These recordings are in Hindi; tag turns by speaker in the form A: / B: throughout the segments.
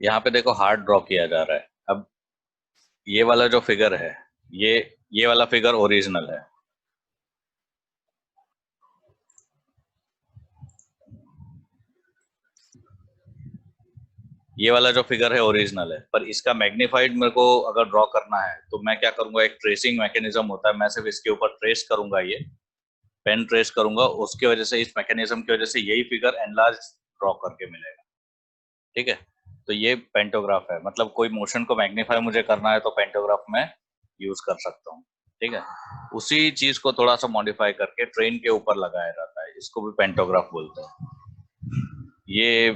A: यहाँ पे देखो हार्ट ड्रॉ किया जा रहा है। अब ये वाला जो फिगर है, ये ये वाला फिगर ओरिजिनल है। ये वाला जो फिगर है ओरिजिनल है, पर इसका मैग्नीफाइड मेरे को अगर ड्रॉ करना है तो मैं क्या करूंगा, एक ट्रेसिंग मैकेनिज्म होता है, मैं सिर्फ इसके ऊपर ट्रेस करूंगा, ये पेन ट्रेस करूंगा, उसकी वजह से, इस मैकेनिज्म की वजह से यही फिगर एनलार्ज ड्रॉ करके मिलेगा। ठीक है, तो ये पेंटोग्राफ है, मतलब कोई मोशन को मैग्नीफाई मुझे करना है तो पेंटोग्राफ में यूज कर सकता हूँ। ठीक है, उसी चीज को थोड़ा सा मॉडिफाई करके ट्रेन के ऊपर लगाया जाता है, इसको भी पेंटोग्राफ बोलते हैं। ये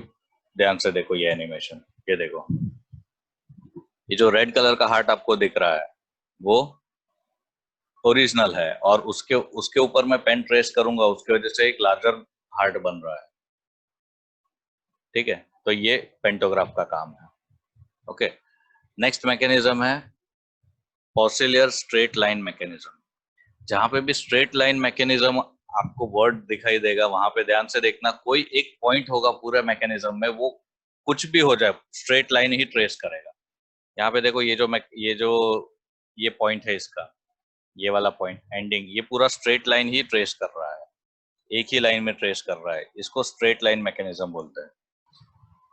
A: ध्यान से देखो, ये एनिमेशन, ये देखो, ये जो रेड कलर का हार्ट आपको दिख रहा है वो ओरिजिनल है, और उसके उसके ऊपर मैं पेन ट्रेस करूंगा, उसकी वजह से एक लार्जर हार्ट बन रहा है। ठीक है, तो ये पेंटोग्राफ का काम है। ओके, नेक्स्ट मैकेनिज्म है पोसिलियर स्ट्रेट लाइन मैकेनिज्म। जहां पे भी स्ट्रेट लाइन मैकेनिज्म आपको वर्ड दिखाई देगा, वहां पे ध्यान से देखना, कोई एक पॉइंट होगा पूरे मैकेनिज्म में, वो कुछ भी हो जाए स्ट्रेट लाइन ही ट्रेस करेगा। यहाँ पे देखो, ये पॉइंट है इसका, ये वाला पॉइंट एंडिंग, ये पूरा स्ट्रेट लाइन ही ट्रेस कर रहा है, एक ही लाइन में ट्रेस कर रहा है, इसको स्ट्रेट लाइन मैकेनिज्म बोलते हैं।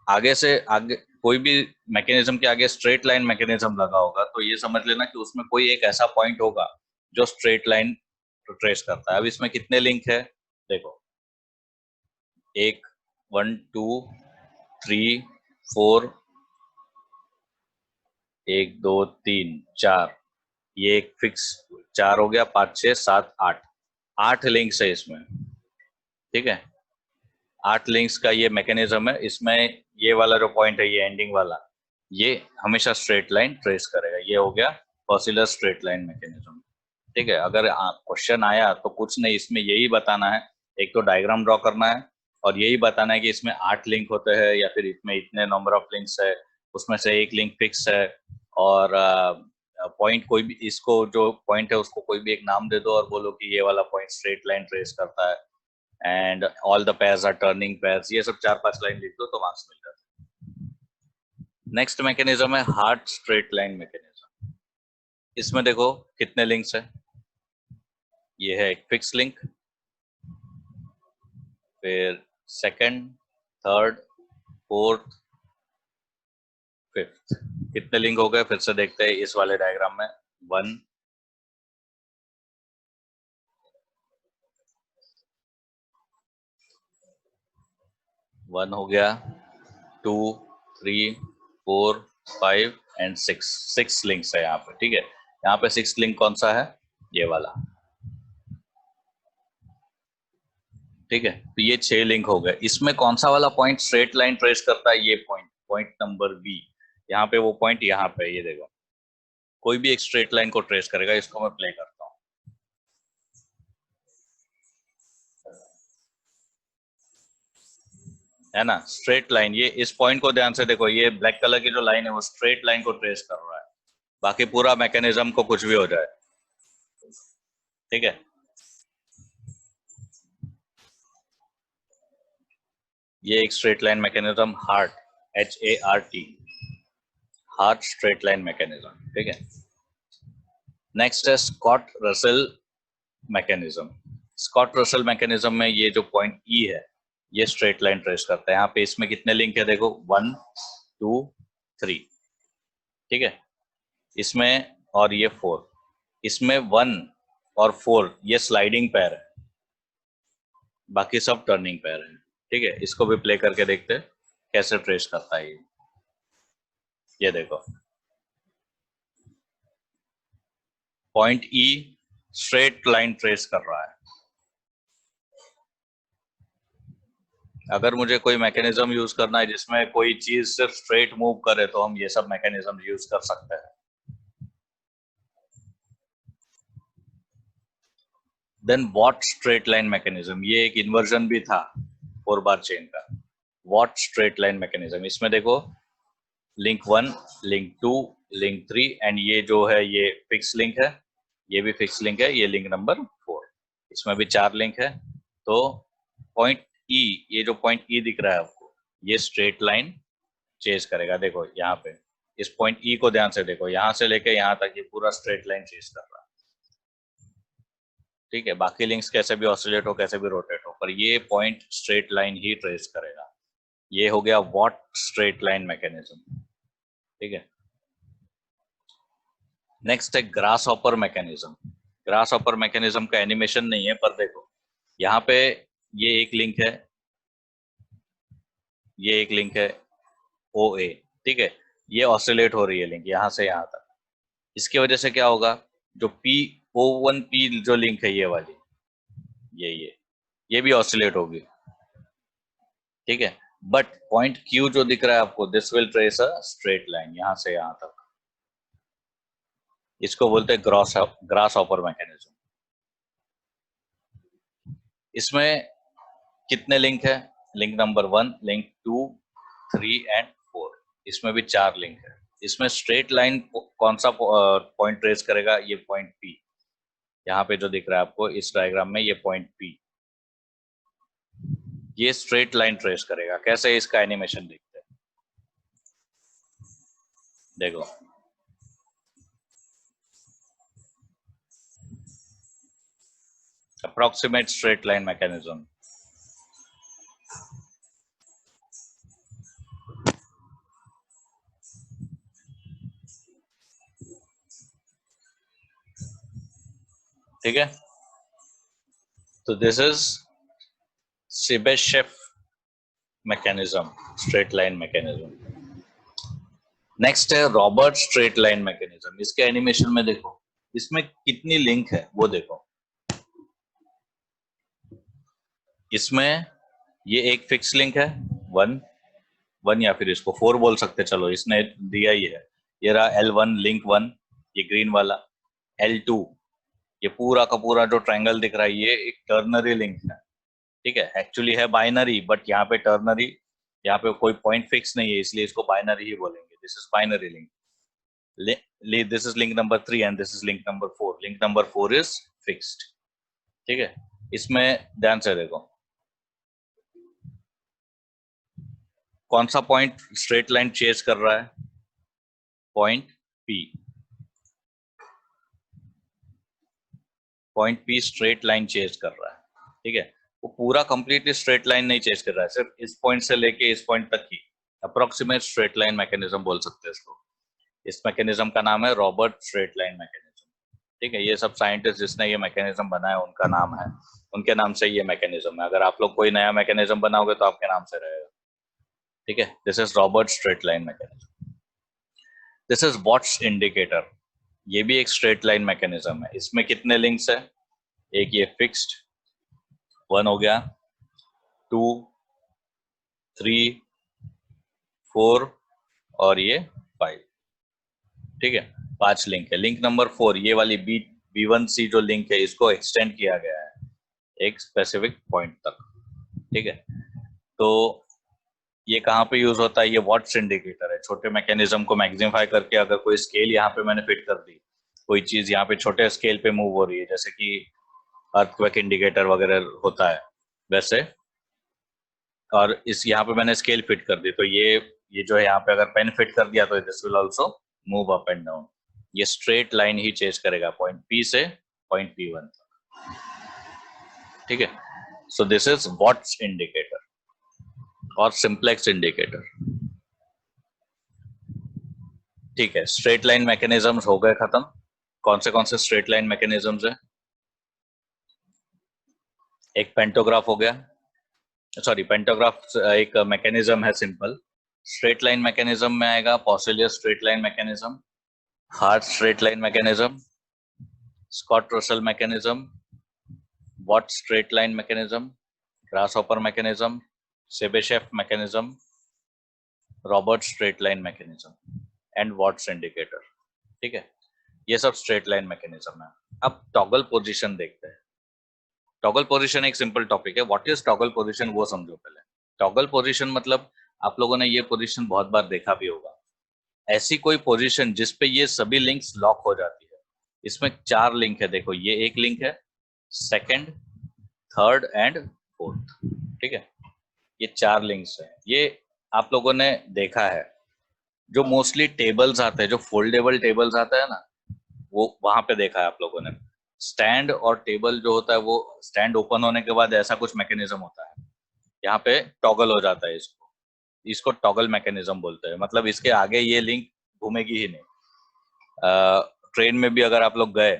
A: आगे से आगे कोई भी मैकेनिज्म के आगे स्ट्रेट लाइन मैकेनिज्म लगा होगा तो ये समझ लेना कि उसमें कोई एक ऐसा पॉइंट होगा जो स्ट्रेट लाइन ट्रेस करता है। अब इसमें कितने लिंक है देखो, एक, 1 2 3 4, 1 2 3 4, ये एक फिक्स 4 हो गया, 5 6 7 8, 8 लिंक्स है इसमें। ठीक है, 8 लिंक्स का ये मैकेनिज्म है। इसमें ये वाला जो पॉइंट है, ये एंडिंग वाला, ये हमेशा स्ट्रेट लाइन ट्रेस करेगा। ये हो गया पोसिलर स्ट्रेट लाइन मैकेनिज्म। ठीक है, अगर क्वेश्चन आया तो कुछ नहीं, इसमें यही बताना है, एक तो डायग्राम ड्रॉ करना है और यही बताना है कि इसमें 8 लिंक होते हैं या फिर इसमें इतने नंबर ऑफ लिंक्स है, उसमें से एक लिंक फिक्स है, और पॉइंट कोई भी, इसको जो पॉइंट है उसको कोई भी एक नाम दे दो और बोलो कि ये वाला पॉइंट स्ट्रेट लाइन ट्रेस करता है, and all the pairs are turning pairs, ये सब 4 5 लाइन लिख दो तो मार्क्स मिल जाता है। नेक्स्ट मैकेनिज्म है हार्ट स्ट्रेट लाइन मैकेनिज्म। इसमें देखो कितने लिंक्स है, ये है एक फिक्स लिंक, फिर सेकंड, थर्ड, फोर्थ, फिफ्थ, कितने लिंक हो गए फिर से देखते हैं इस वाले डायग्राम में। 1 1 हो गया, 2 3 4 5 एंड 6, 6 लिंक्स है यहाँ पे। ठीक है, यहाँ पे 6 लिंक कौन सा है, ये वाला। ठीक है, तो ये 6 लिंक हो गए। इसमें कौन सा वाला पॉइंट स्ट्रेट लाइन ट्रेस करता है, ये पॉइंट, पॉइंट नंबर बी, यहाँ पे वो पॉइंट यहाँ पे, ये देखो, कोई भी एक स्ट्रेट लाइन को ट्रेस करेगा। इसको मैं प्ले करता हूँ, है ना, स्ट्रेट लाइन, ये इस पॉइंट को ध्यान से देखो, ये ब्लैक कलर की जो लाइन है वो स्ट्रेट लाइन को ट्रेस कर रहा है, बाकी पूरा मैकेनिज्म को कुछ भी हो जाए। ठीक है, ये एक straight line mechanism, Hart, HART, Hart straight line mechanism. ठीक है, नेक्स्ट है Scott Russell mechanism. Scott Russell mechanism में ये जो पॉइंट E है, ये स्ट्रेट लाइन ट्रेस करता है। यहाँ पे इसमें कितने लिंक है देखो, 1 2 3। ठीक है, इसमें, और ये 4, इसमें 1 और 4 ये स्लाइडिंग पैर है, बाकी सब टर्निंग पैर है। ठीक है, इसको भी प्ले करके देखते हैं कैसे ट्रेस करता है ये देखो, point E straight line trace कर रहा है। अगर मुझे कोई मैकेनिज्म यूज करना है जिसमें कोई चीज सिर्फ स्ट्रेट मूव करे तो हम ये सब मैकेनिज्म यूज कर सकते हैं। Then Watt straight line mechanism, ये एक इन्वर्जन भी था 4 बार चेन का। वॉट स्ट्रेट लाइन मैकेनिज्म, इसमें देखो लिंक 1, लिंक 2, लिंक 3, एंड ये जो है ये फिक्स लिंक है, ये भी फिक्स लिंक है, ये लिंक नंबर 4, इसमें भी 4 लिंक है। तो पॉइंट E, ये जो पॉइंट E दिख रहा है आपको, ये स्ट्रेट लाइन चेज करेगा। देखो यहाँ पे इस पॉइंट ई को ध्यान से देखो, यहाँ से लेके यहाँ तक ये पूरा स्ट्रेट लाइन चेज कर रहा है। ठीक है, बाकी लिंक्स कैसे भी ऑसिलेट हो, कैसे भी रोटेट हो, पर ये पॉइंट स्ट्रेट लाइन ही ट्रेस करेगा। ये हो गया वॉट स्ट्रेट लाइन मैकेनिज्म। ठीक है, नेक्स्ट है grass hopper mechanism. Grass hopper mechanism का एनिमेशन नहीं है, पर देखो यहाँ पे ये एक लिंक है, ये एक लिंक है ओ ए। ठीक है, ये ऑसिलेट हो रही है लिंक यहाँ से यहाँ तक। इसकी वजह से क्या होगा, जो पी ओ वन पी जो लिंक है ये वाली, ये भी ऑसिलेट होगी। ठीक है, बट पॉइंट क्यू जो दिख रहा है आपको, this will trace a straight line यहाँ से यहाँ तक। इसको बोलते हैं ग्रास हॉपर मैकेनिज्म। इसमें कितने लिंक है, लिंक नंबर 1, लिंक 2, 3 एंड 4। इसमें भी 4 लिंक है। इसमें स्ट्रेट लाइन कौन सा पॉइंट ट्रेस करेगा, ये पॉइंट पी। यहाँ पे जो दिख रहा है आपको इस डायग्राम में, ये पॉइंट पी, ये स्ट्रेट लाइन ट्रेस करेगा। कैसे, इसका एनिमेशन देखते हैं। देखो अप्रोक्सीमेट स्ट्रेट लाइन मैकेनिज्म। ठीक है, तो this is Chebyshev mechanism, straight line mechanism. Next है रॉबर्ट स्ट्रेट लाइन मैकेनिज्म। इसके एनिमेशन में देखो, इसमें कितनी लिंक है वो देखो। इसमें ये एक फिक्स लिंक है 1 या फिर इसको 4 बोल सकते, चलो इसने दिया ही है। ये रहा L1 लिंक 1, ये ग्रीन वाला। L2 ये पूरा का पूरा जो ट्रायंगल दिख रहा है, ये एक टर्नरी लिंक है। ठीक है, एक्चुअली है बाइनरी, बट यहाँ पे टर्नरी, यहाँ पे कोई पॉइंट फिक्स नहीं है, इसलिए इसको बाइनरी ही बोलेंगे। This is binary link. This is link number 3 and this is link number 4। Link number 4 is fixed. ठीक है, इसमें ध्यान से देखो कौन सा पॉइंट स्ट्रेट लाइन चेज कर रहा है, point P. Point P straight line chase कर रहा है। ठीक है, वो पूरा कंप्लीटली स्ट्रेट लाइन नहीं चेज कर रहा है, सिर्फ इस पॉइंट से लेके इस पॉइंट तक ही। अप्रोक्सीमेट स्ट्रेट लाइन मैकेनिज्म बोल सकते हैं इसको। इस मैकेनिज्म का नाम है रॉबर्ट स्ट्रेट लाइन मैकेनिज्म। ठीक है, ये सब साइंटिस्ट जिसने ये मैकेनिज्म बनाया उनका नाम है, उनके नाम से ये मैकेनिज्म है। अगर आप लोग कोई नया मैकेनिज्म बनाओगे तो आपके नाम से रहेगा। ठीक है, this is Robert straight line mechanism. This is what's indicator. ये भी एक स्ट्रेट लाइन मैकेनिज्म है। इसमें कितने लिंक्स है, एक ये फिक्स्ड 1 हो गया, 2, 3, 4 और ये 5। ठीक है, 5 लिंक है। लिंक नंबर 4 ये वाली B1C जो लिंक है, इसको एक्सटेंड किया गया है एक स्पेसिफिक पॉइंट तक। ठीक है, तो ये कहाँ पे यूज होता है, ये वॉट्स इंडिकेटर है। छोटे मैकेनिज्म को मैग्नीफाई करके, अगर कोई स्केल यहाँ पे मैंने फिट कर दी, कोई चीज यहाँ पे छोटे स्केल पे मूव हो रही है, जैसे कि अर्थक्वेक इंडिकेटर वगैरह होता है वैसे, और इस यहाँ पे मैंने स्केल फिट कर दी, तो ये जो है यहाँ पे अगर पेन फिट कर दिया तो this will also move up and down. ये स्ट्रेट लाइन ही चेंज करेगा पॉइंट पी से पॉइंट P1 तक। ठीक है, so this is what's indicator और सिंप्लेक्स इंडिकेटर। ठीक है, स्ट्रेट लाइन मैकेनिज्म्स हो गए खत्म। कौन से स्ट्रेट लाइन मैकेनिज्म्स है, एक पेंटोग्राफ हो गया, सॉरी पेंटोग्राफ एक मैकेनिज्म है सिंपल। स्ट्रेट लाइन मैकेनिज्म में आएगा Peaucellier straight line mechanism, Hart straight line mechanism, Scott Russell mechanism, Watt straight line mechanism, grasshopper mechanism, Tchebicheff mechanism, Robert straight line mechanism and Watt's indicator. ठीक है, ये सब स्ट्रेट लाइन मैकेनिज्म है। अब टॉगल पोजीशन देखते हैं। टॉगल पोजीशन एक सिंपल टॉपिक है। व्हाट इज टॉगल पोजीशन वो समझो पहले। टॉगल पोजीशन मतलब आप लोगों ने ये पोजीशन बहुत बार देखा भी होगा, ऐसी कोई पोजीशन जिसपे ये सभी लिंक्स लॉक हो जाती है। इसमें 4 लिंक है, देखो ये एक लिंक है, सेकंड, थर्ड एंड फोर्थ। ठीक है, ये 4 लिंक्स है। ये आप लोगों ने देखा है जो मोस्टली टेबल्स आते हैं, जो फोल्डेबल टेबल्स आता है ना, वो वहां पे देखा है आप लोगों ने। स्टैंड और टेबल जो होता है, वो स्टैंड ओपन होने के बाद ऐसा कुछ मैकेनिज्म होता है, यहाँ पे टॉगल हो जाता है। इसको इसको टॉगल मैकेनिज्म बोलते हैं। मतलब इसके आगे ये लिंक घूमेगी ही नहीं। ट्रेन में भी अगर आप लोग गए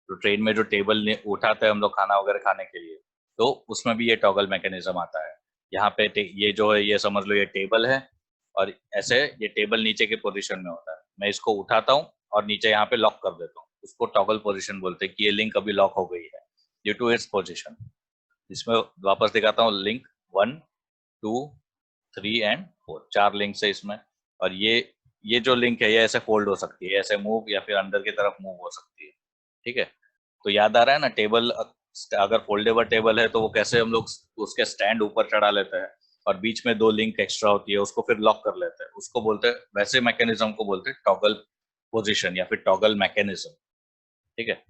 A: तो ट्रेन में जो टेबल उठाते हैं हम लोग खाना वगैरह खाने के लिए, तो उसमें भी ये टॉगल मैकेनिज्म आता है। यहाँ पे ये जो है, ये समझ लो ये टेबल है, और ऐसे ये टेबल नीचे के पोजीशन में होता है। मैं इसको उठाता हूँ और नीचे यहाँ पे लॉक कर देता हूँ, उसको टॉगल पोजीशन बोलते हैं कि ये लिंक अभी लॉक हो गई है ड्यू टू इट्स पोजीशन। इसमें वापस दिखाता हूँ, लिंक 1, 2, 3 एंड 4, 4 लिंक्स है इसमें। और ये जो लिंक है ये ऐसे फोल्ड हो सकती है, ऐसे मूव या फिर अंदर की तरफ मूव हो सकती है। ठीक है, तो याद आ रहा है ना टेबल, अगर फोल्डेबल टेबल है तो वो कैसे हम लोग उसके स्टैंड ऊपर चढ़ा लेते हैं और बीच में 2 लिंक एक्स्ट्रा होती है, उसको फिर लॉक कर लेते हैं, उसको बोलते हैं, वैसे मैकेनिज्म को बोलते हैं टॉगल पोजीशन या फिर टॉगल मैकेनिज्म। ठीक है,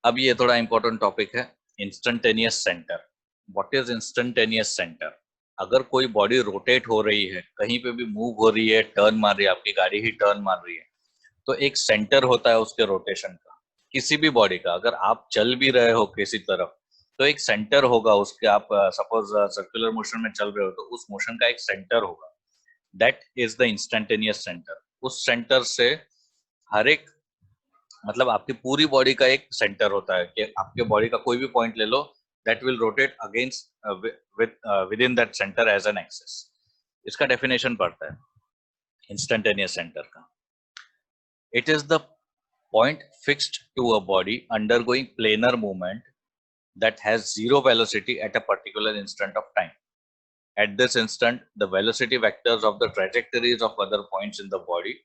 A: अब ये थोड़ा इंपॉर्टेंट टॉपिक है, instantaneous centre. What is instantaneous centre? अगर कोई बॉडी रोटेट हो रही है, कहीं पे भी मूव हो रही है, टर्न मार रही है, आपकी गाड़ी ही टर्न मार रही है, तो एक सेंटर होता है उसके रोटेशन का, किसी भी बॉडी का। अगर आप चल भी रहे हो किसी तरफ, तो एक सेंटर होगा उसके। आप सपोज सर्कुलर मोशन में चल रहे हो, तो उस मोशन का एक सेंटर होगा, that is the instantaneous centre. उस सेंटर से हर एक, मतलब आपकी पूरी बॉडी का एक सेंटर होता है, कि आपके बॉडी का कोई भी पॉइंट ले लो, that will rotate against within that centre as an axis. इसका डेफिनेशन पड़ता है इंस्टेंटेनियस सेंटर का। It is the point fixed to a body undergoing planar movement that has zero velocity at a particular instant of time. At this instant, the velocity vectors of the trajectories of other points in the body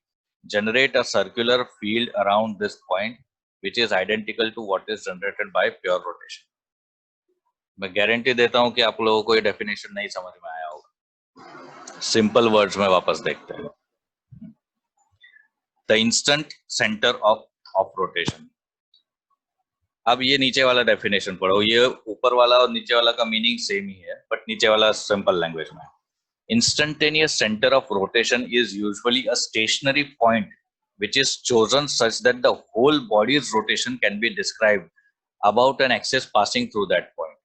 A: generate a circular field around this point, which is identical to what is generated by pure rotation. मैं गारंटी देता हूं कि आप लोगों को ये डेफिनेशन नहीं समझ में आया होगा। सिंपल वर्ड्स में वापस देखते हैं। The instant centre of rotation. अब ये नीचे वाला डेफिनेशन पढ़ो, ये ऊपर वाला और नीचे वाला का मीनिंग सेम ही है, बट नीचे वाला सिंपल लैंग्वेज में। Instantaneous centre of rotation is usually a stationary point which is chosen such that the whole body's rotation can be described about an axis passing through that point.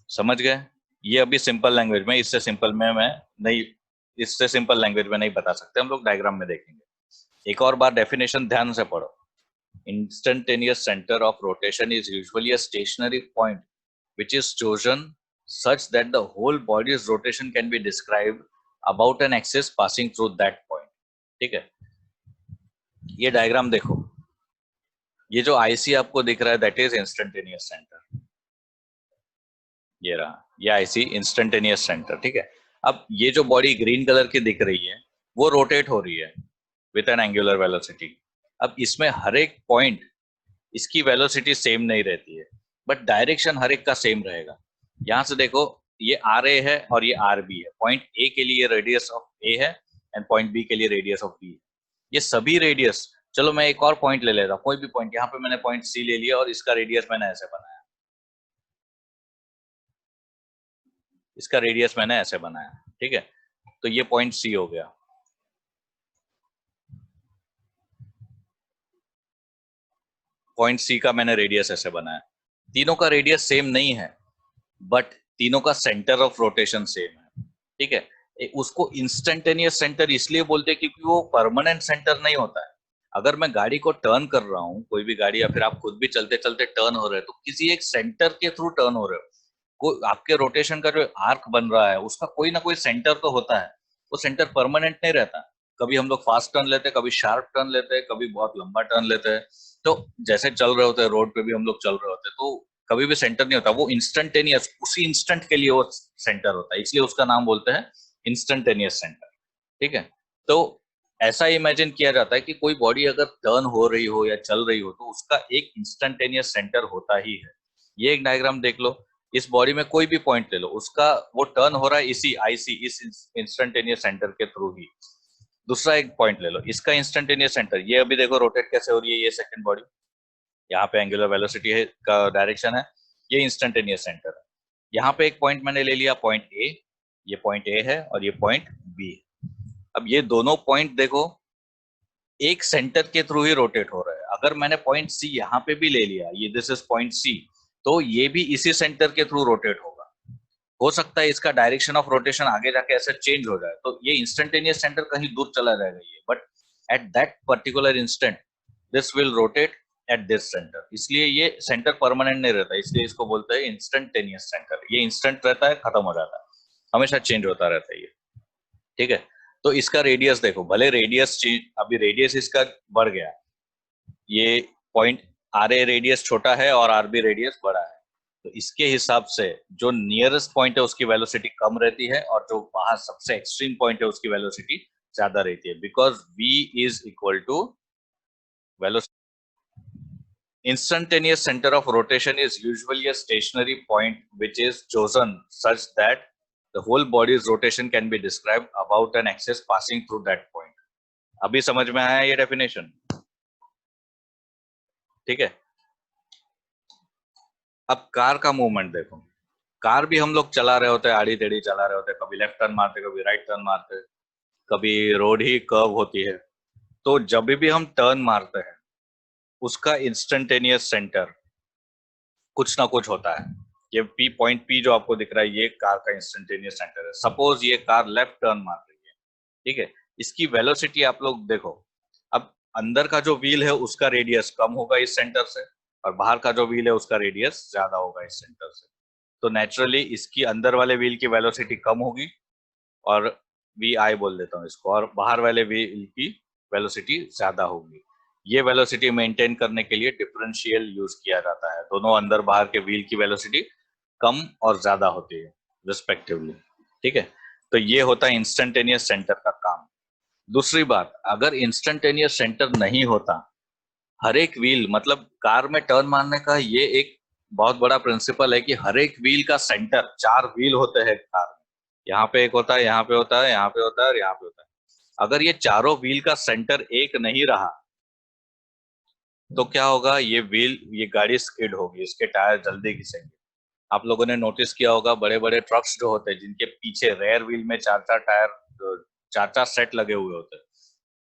A: समझ गए? ये अभी सिंपल लैंग्वेज में, इससे सिंपल में मैं नहीं, इससे सिंपल लैंग्वेज में नहीं बता सकते, हम लोग डायग्राम में देखेंगे। एक और बार डेफिनेशन ध्यान से पढ़ो। Instantaneous center of rotation is usually a stationary point which is chosen such that the whole body's rotation can be described about an axis passing through that point. ठीक है, ये डायग्राम देखो, ये जो आईसी आपको दिख रहा है दैट इज इंस्टेंटेनियस सेंटर। ये रहा, ये आईसी इंस्टेंटेनियस सेंटर। ठीक है, अब ये जो बॉडी ग्रीन कलर की दिख रही है वो रोटेट हो रही है विद एन एंगुलर वेलोसिटी। अब इसमें हर एक पॉइंट, इसकी वेलोसिटी सेम नहीं रहती है, बट डायरेक्शन हर एक का सेम रहेगा। यहां से देखो, ये आर ए है और ये आर बी है। पॉइंट ए के लिए रेडियस ऑफ ए है एंड पॉइंट बी के लिए रेडियस ऑफ बी है। ये सभी रेडियस, चलो मैं एक और पॉइंट ले लेता हूँ, कोई भी पॉइंट। यहाँ पे मैंने पॉइंट सी ले लिया और इसका रेडियस मैंने ऐसे बनाया, इसका रेडियस मैंने ऐसे बनाया। ठीक है, तो ये पॉइंट सी हो गया। पॉइंट सी का मैंने रेडियस ऐसे बनाया। तीनों का रेडियस सेम नहीं है, बट तीनों का सेंटर ऑफ रोटेशन सेम है। ठीक है, उसको इंस्टेंटेनियस सेंटर इसलिए बोलते हैं क्योंकि वो परमानेंट सेंटर नहीं होता है। अगर मैं गाड़ी को टर्न कर रहा हूँ, कोई भी गाड़ी, या फिर आप खुद भी चलते चलते टर्न हो रहे हो, तो किसी एक सेंटर के थ्रू टर्न हो रहे हो। कोई आपके रोटेशन का जो आर्क बन रहा है उसका कोई ना कोई सेंटर तो होता है, वो सेंटर परमानेंट नहीं रहता। कभी हम लोग फास्ट टर्न लेते हैं, कभी शार्प टर्न लेते हैं, कभी बहुत लंबा टर्न लेते हैं। तो जैसे चल रहे होते हैं रोड पे भी हम लोग चल रहे होते हैं, तो कभी भी सेंटर नहीं होता, वो इंस्टेंटेनियस उसी इंस्टेंट के लिए वो सेंटर होता है, इसलिए उसका नाम बोलते हैं इंस्टेंटेनियस सेंटर। ठीक है, तो ऐसा इमेजिन किया जाता है कि कोई बॉडी अगर टर्न हो रही हो या चल रही हो, तो उसका एक इंस्टेंटेनियस सेंटर होता ही है। ये एक डायग्राम देख लो, इस बॉडी में कोई भी पॉइंट ले लो, उसका वो टर्न हो रहा है इसी आईसी, इस इंस्टेंटेनियस सेंटर के थ्रू ही। दूसरा एक पॉइंट ले लो, इसका इंस्टेंटेनियस सेंटर, ये अभी देखो रोटेट कैसे हो रही है, ये सेकंड बॉडी, यहाँ पे एंगुलर वेलोसिटी है का डायरेक्शन है, ये इंस्टेंटेनियस सेंटर है। यहाँ पे एक पॉइंट मैंने ले लिया, पॉइंट ए, ये पॉइंट ए है और ये पॉइंट बी है। अब ये दोनों पॉइंट देखो एक सेंटर के थ्रू ही रोटेट हो रहा है। अगर मैंने पॉइंट सी यहाँ पे भी ले लिया, ये दिस इज पॉइंट सी, तो ये भी इसी सेंटर के थ्रू रोटेट होगा। हो सकता है इसका डायरेक्शन ऑफ रोटेशन आगे जाके ऐसे चेंज हो जाए, तो ये इंस्टेंटेनियस सेंटर कहीं दूर चला जाएगा ये, but at that particular instant this will rotate at this centre. इसलिए ये सेंटर परमानेंट नहीं रहता, इसलिए इसको बोलते हैं इंस्टेंटेनियस सेंटर। ये इंस्टेंट रहता है, खत्म हो जाता है, हमेशा चेंज होता रहता है ये, ठीक है। तो इसका रेडियस देखो, भले रेडियस चेंज, अभी रेडियस इसका बढ़ गया, ये पॉइंट आर ए रेडियस छोटा है और आर बी रेडियस बड़ा है, तो इसके हिसाब से जो नियरेस्ट पॉइंट है उसकी वेलोसिटी कम रहती है और जो वहां सबसे एक्सट्रीम पॉइंट है उसकी वेलोसिटी ज्यादा रहती है, because v is equal to velocity. Instantaneous center of rotation is usually a stationary point which is chosen such that the whole body's rotation can be described about an axis passing through that point. अभी समझ में आया ये डेफिनेशन? ठीक है। अब कार का मूवमेंट देखो, कार भी हम लोग चला रहे होते हैं, आड़ी टेढ़ी चला रहे होते हैं, कभी लेफ्ट टर्न मारते, कभी राइट टर्न मारते, कभी रोड ही कर्व होती है, तो जब भी हम टर्न मारते हैं उसका इंस्टेंटेनियस सेंटर कुछ ना कुछ होता है। ये पी पॉइंट पी जो आपको दिख रहा है ये कार का इंस्टेंटेनियस सेंटर है। सपोज ये कार लेफ्ट टर्न मार रही है, ठीक है, इसकी वेलोसिटी आप लोग देखो, अब अंदर का जो व्हील है उसका रेडियस कम होगा इस सेंटर से, और बाहर का जो व्हील है उसका रेडियस ज्यादा होगा इस सेंटर से, तो नेचुरली इसकी अंदर वाले व्हील की वेलोसिटी कम होगी, और वी आई बोल देता हूँ इसको, और बाहर वाले व्हील की वेलोसिटी ज्यादा होगी। ये वेलोसिटी मेंटेन करने के लिए डिफरेंशियल यूज किया जाता है, दोनों अंदर बाहर के व्हील की वेलोसिटी कम और ज्यादा होती है रिस्पेक्टिवली, ठीक है। तो ये होता है इंस्टेंटेनियस सेंटर का काम। दूसरी बात, अगर इंस्टेंटेनियस सेंटर नहीं होता, हर एक व्हील, मतलब कार में टर्न मारने का ये एक बहुत बड़ा प्रिंसिपल है कि हर एक व्हील का सेंटर, 4 व्हील होते हैं कार में, यहाँ पे एक होता है, यहाँ पे होता है, यहाँ पे होता है और यहाँ पे होता है। अगर ये चारों व्हील का सेंटर एक नहीं रहा तो क्या होगा, ये व्हील, ये गाड़ी स्किड होगी, इसके टायर जल्दी घिसेंगे। आप लोगों ने नोटिस किया होगा बड़े बड़े ट्रक्स जो होते हैं जिनके पीछे रेयर व्हील में 4-4 टायर, 4-4 सेट लगे हुए होते हैं,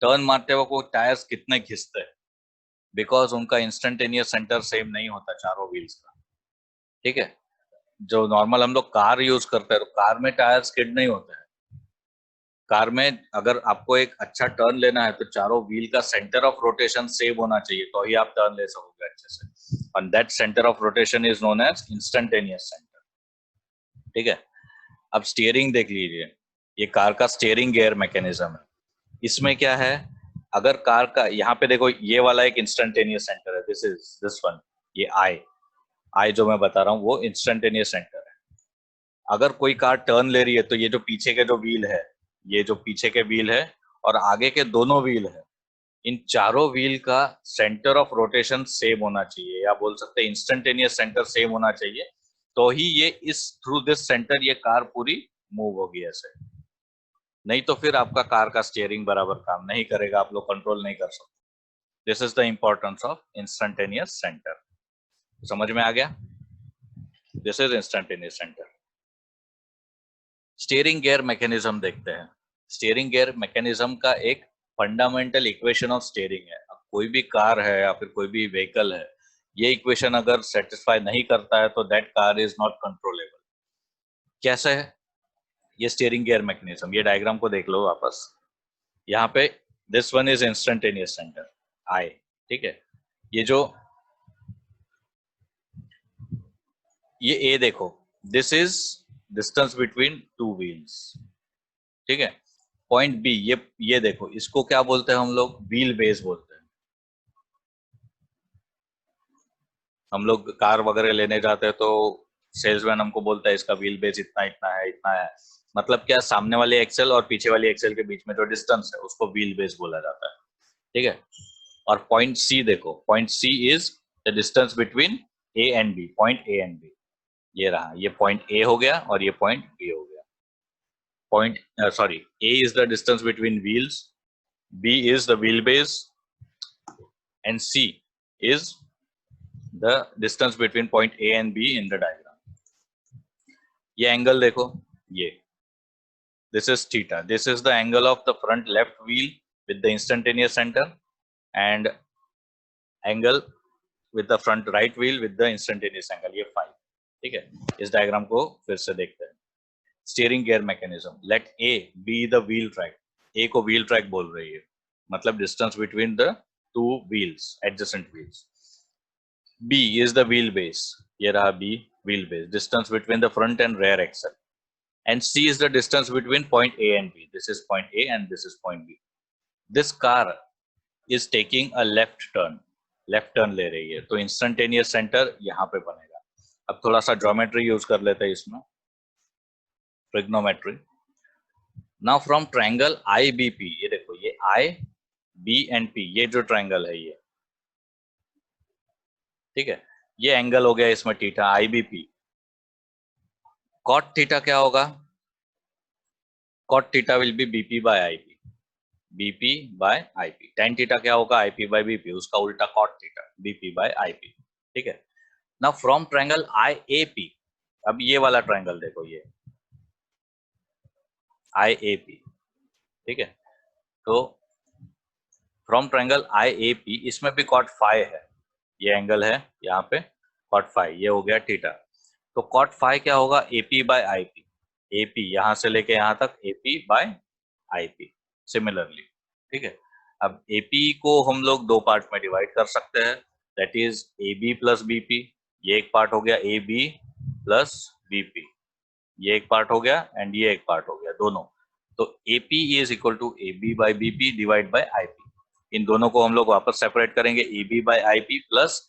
A: टर्न मारते वक्त वो टायर्स कितने घिसते हैं, बिकॉज उनका इंस्टेंटेनियस सेंटर सेम नहीं होता चारों व्हील्स का, ठीक है। जो नॉर्मल हम लोग कार यूज करते हैं तो कार में टायर स्किड नहीं होते हैं। कार में अगर आपको एक अच्छा टर्न लेना है तो चारों व्हील का सेंटर ऑफ रोटेशन सेम होना चाहिए, तो ही आप टर्न ले सकोगे अच्छे से, और that centre of rotation is known as instantaneous centre, ठीक है। अब स्टीयरिंग देख लीजिए, ये कार का स्टीयरिंग गियर मैकेनिज्म है। इसमें क्या है, अगर कार का यहाँ पे देखो, ये वाला एक इंस्टेंटेनियस सेंटर है, दिस इज दिस वन, ये आई आई जो मैं बता रहा हूँ वो इंस्टेंटेनियस सेंटर है। अगर कोई कार टर्न ले रही है तो ये जो पीछे के जो व्हील है, ये जो पीछे के व्हील है और आगे के दोनों व्हील है, इन चारों व्हील का सेंटर ऑफ रोटेशन सेम होना चाहिए, या बोल सकते हैं इंस्टेंटेनियस सेंटर सेम होना चाहिए, तो ही ये इस थ्रू दिस सेंटर ये कार पूरी मूव होगी ऐसे। नहीं तो फिर आपका कार का स्टीयरिंग बराबर काम नहीं करेगा, आप लोग कंट्रोल नहीं कर सकते। This is the importance of instantaneous centre. समझ में आ गया? This is instantaneous centre. Steering gear mechanism देखते हैं। स्टीयरिंग गियर मैकेनिज्म का एक फंडामेंटल इक्वेशन ऑफ स्टीयरिंग है। अब कोई भी कार है या फिर कोई भी व्हीकल है, ये इक्वेशन अगर सेटिस्फाई नहीं करता है तो that car is not controllable. कैसे है ये स्टीयरिंग गियर मैकेनिज्म? ये डायग्राम को देख लो वापस। यहाँ पे this one is instantaneous centre आई, ठीक है। ये जो ये ए देखो, this is distance between two wheels, ठीक है। पॉइंट बी, ये देखो, इसको क्या बोलते हैं हम लोग? व्हील बेस बोलते हैं। हम लोग कार वगैरह लेने जाते हैं तो सेल्समैन हमको बोलता है इसका व्हील बेस इतना इतना है, इतना है। मतलब क्या, सामने वाले एक्सेल और पीछे वाली एक्सेल के बीच में जो डिस्टेंस है उसको व्हील बेस बोला जाता है, ठीक है। और पॉइंट सी देखो, point C is the distance between A and B, point A and B. ये रहा, ये पॉइंट ए हो गया और ये पॉइंट बी हो गया। Point sorry, A is the distance between wheels, B is the wheel base, and C is the distance between point A and B in the diagram. ये एंगल देखो, ये this is theta. This is the angle of the front left wheel with the instantaneous center and angle with the front right wheel with the instantaneous angle, ये 5. ठीक है, इस डायग्राम को फिर से देखते हैं. Steering gear mechanism. Let A be the wheel track. A को व्हील ट्रैक बोल रही है, मतलब distance between the two wheels, adjacent wheels. B is the wheel base. ये रहा B, wheel base, distance between the front and rear axle. And C is the distance between point A and B. This is point A and this is point B. This car is taking a left turn. Left turn ले रही है, तो इंस्टेंटेनियस सेंटर यहाँ पे बनेगा. अब थोड़ा सा ज्योमेट्री यूज कर लेते हैं इसमें, trigonometry. Now from triangle I B P, ये देखो ये आई बी एंड पी, ये जो ट्रायंगल है ये, ठीक है, ये एंगल हो गया इसमें theta I B P. Cot theta क्या होगा? Cot theta will be BP by IP, BP by IP. Tan theta क्या होगा? आईपी बाय बीपी, उसका उल्टा cot theta, BP by IP. ठीक है. Now from triangle I A P, अब ये वाला ट्रायंगल देखो, ये आई ए पी, ठीक है, तो from triangle I A P, इसमें भी कॉट फाई है, ये एंगल है यहाँ पे कॉट फाई, ये हो गया थीटा. तो कॉट फाई क्या होगा? AP bye IP. एपी यहां से लेके यहां तक एपी बाय आईपी सिमिलरली. ठीक है. अब एपी को हम लोग दो पार्ट में डिवाइड कर सकते हैं, that is A B plus BP. ये एक पार्ट हो गया ए बी प्लस बीपी, ये एक पार्ट हो गया एंड ये एक पार्ट हो गया, दोनों. तो AP is equal to A B by BP divide by IP. इन दोनों को हम लोग वापस सेपरेट करेंगे, A B by IP plus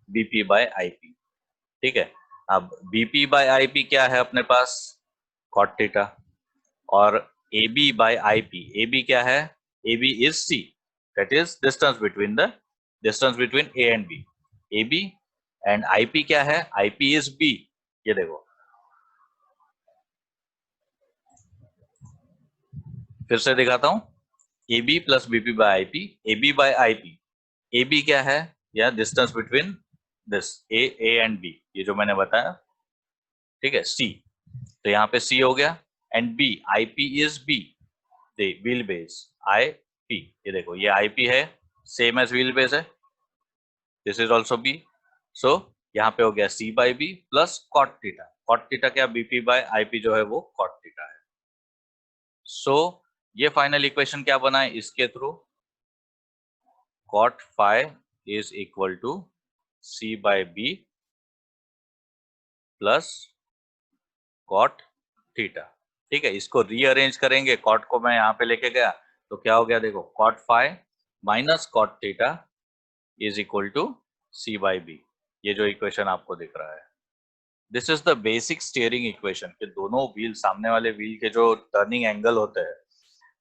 A: BP by IP. ठीक है. अब बीपी बाई आईपी क्या है अपने पास? Cot theta. और A B by IP, A B क्या है? A B is C, that is distance between A and B. A B and IP क्या है? IP is B. ये देखो, फिर से दिखाता हूं. A B plus BP by IP, A B by IP. A B क्या है? या distance between this A and B, ये जो मैंने बताया. ठीक है. सी, तो यहाँ पे सी हो गया. And B, IP is B, wheel base I P. ये देखो, ये आईपी है, सेम एज व्हील बेस है, this is also B. So यहाँ पे हो गया C by B plus cot theta. Cot theta क्या? बीपी बाई आईपी जो है वो कॉट थीटा है. सो ये फाइनल इक्वेशन क्या बना है इसके थ्रू? Cot phi is equal to C by B plus cot theta. ठीक है. इसको रीअरेंज करेंगे, कॉट को मैं यहाँ पे लेके गया तो क्या हो गया? देखो, cot phi minus cot theta is equal to C by B. ये जो इक्वेशन आपको दिख रहा है, this is the basic steering equation, कि दोनों व्हील, सामने वाले व्हील के जो टर्निंग एंगल होते हैं,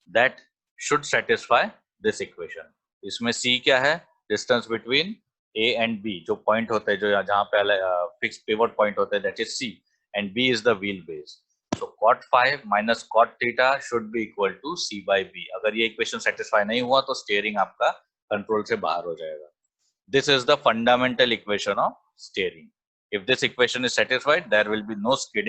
A: that should satisfy this equation. इसमें सी क्या है? Distance between A and B, जो पॉइंट होते हैं, जो जहां पे फिक्स पिवट पॉइंट होते हैं, that is C. And B is the wheel base. So cot phi minus cot theta should be equal to c by b. अगर ये इक्वेशन सेटिस्फाई नहीं हुआ तो स्टीयरिंग आपका कंट्रोल से बाहर हो जाएगा. This is the fundamental equation of steering. If this equation is satisfied, there will be no skidding.